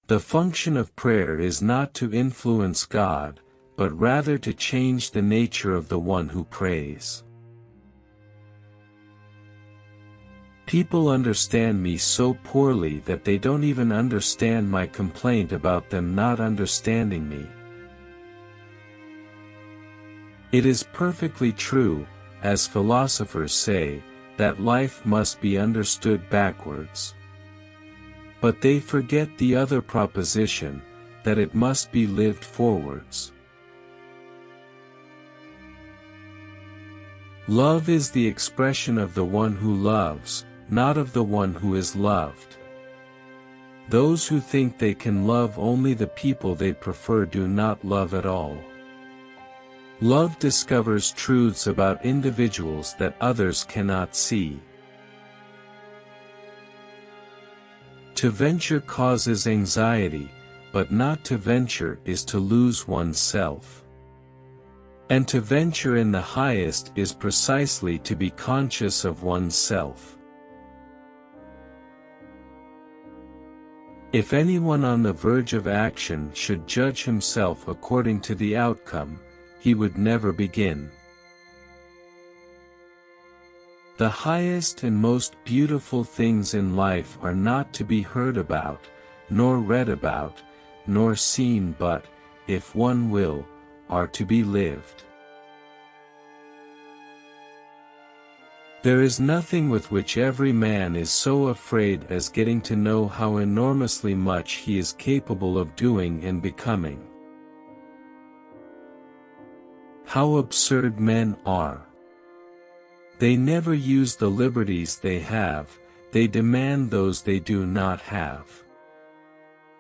The function of prayer is not to influence God, but rather to change the nature of the one who prays. People understand me so poorly that they don't even understand my complaint about them not understanding me. It is perfectly true, as philosophers say, that life must be understood backwards. But they forget the other proposition, that it must be lived forwards. Love is the expression of the one who loves, not of the one who is loved. Those who think they can love only the people they prefer do not love at all. Love discovers truths about individuals that others cannot see. To venture causes anxiety, but not to venture is to lose oneself. And to venture in the highest is precisely to be conscious of oneself. If anyone on the verge of action should judge himself according to the outcome, he would never begin. The highest and most beautiful things in life are not to be heard about, nor read about, nor seen but, if one will, are to be lived. There is nothing with which every man is so afraid as getting to know how enormously much he is capable of doing and becoming. How absurd men are! They never use the liberties they have, they demand those they do not have.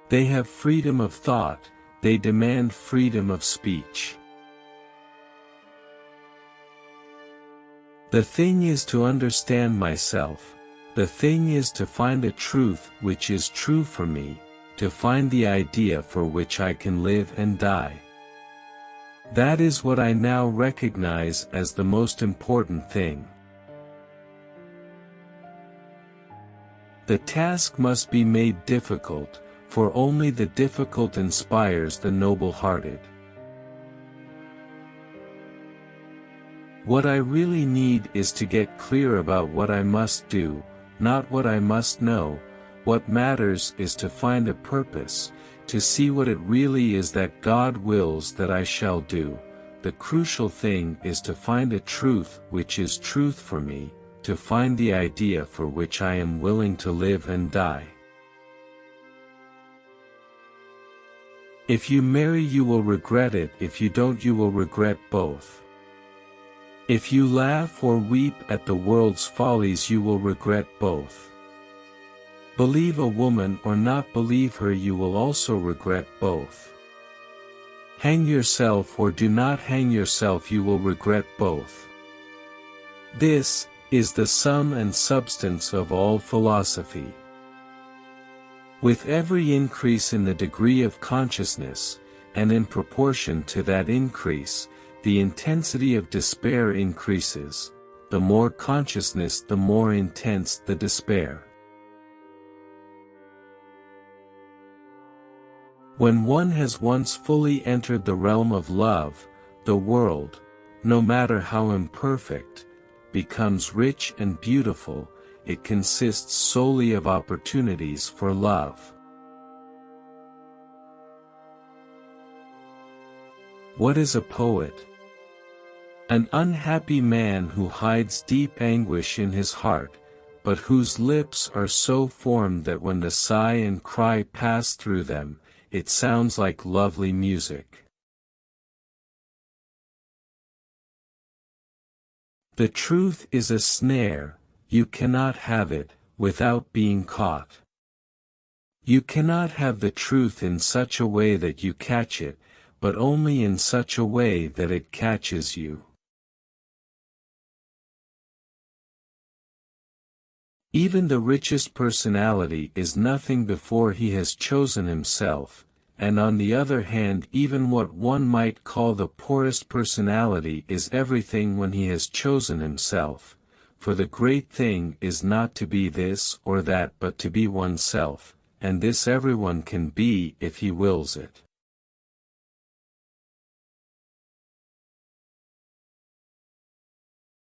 They have freedom of thought, they demand freedom of speech. The thing is to understand myself, the thing is to find a truth which is true for me, to find the idea for which I can live and die. That is what I now recognize as the most important thing. The task must be made difficult, for only the difficult inspires the noble-hearted. What I really need is to get clear about what I must do, not what I must know. What matters is to find a purpose, to see what it really is that God wills that I shall do. The crucial thing is to find a truth which is truth for me, to find the idea for which I am willing to live and die. If you marry you will regret it, if you don't you will regret both. If you laugh or weep at the world's follies you will regret both. Believe a woman or not believe her you will also regret both. Hang yourself or do not hang yourself you will regret both. This is the sum and substance of all philosophy. With every increase in the degree of consciousness, and in proportion to that increase, the intensity of despair increases. The more consciousness, the more intense the despair. When one has once fully entered the realm of love, the world, no matter how imperfect, becomes rich and beautiful. It consists solely of opportunities for love. What is a poet? An unhappy man who hides deep anguish in his heart, but whose lips are so formed that when the sigh and cry pass through them, it sounds like lovely music. The truth is a snare, you cannot have it, without being caught. You cannot have the truth in such a way that you catch it, but only in such a way that it catches you. Even the richest personality is nothing before he has chosen himself, and on the other hand even what one might call the poorest personality is everything when he has chosen himself, for the great thing is not to be this or that but to be oneself, and this everyone can be if he wills it.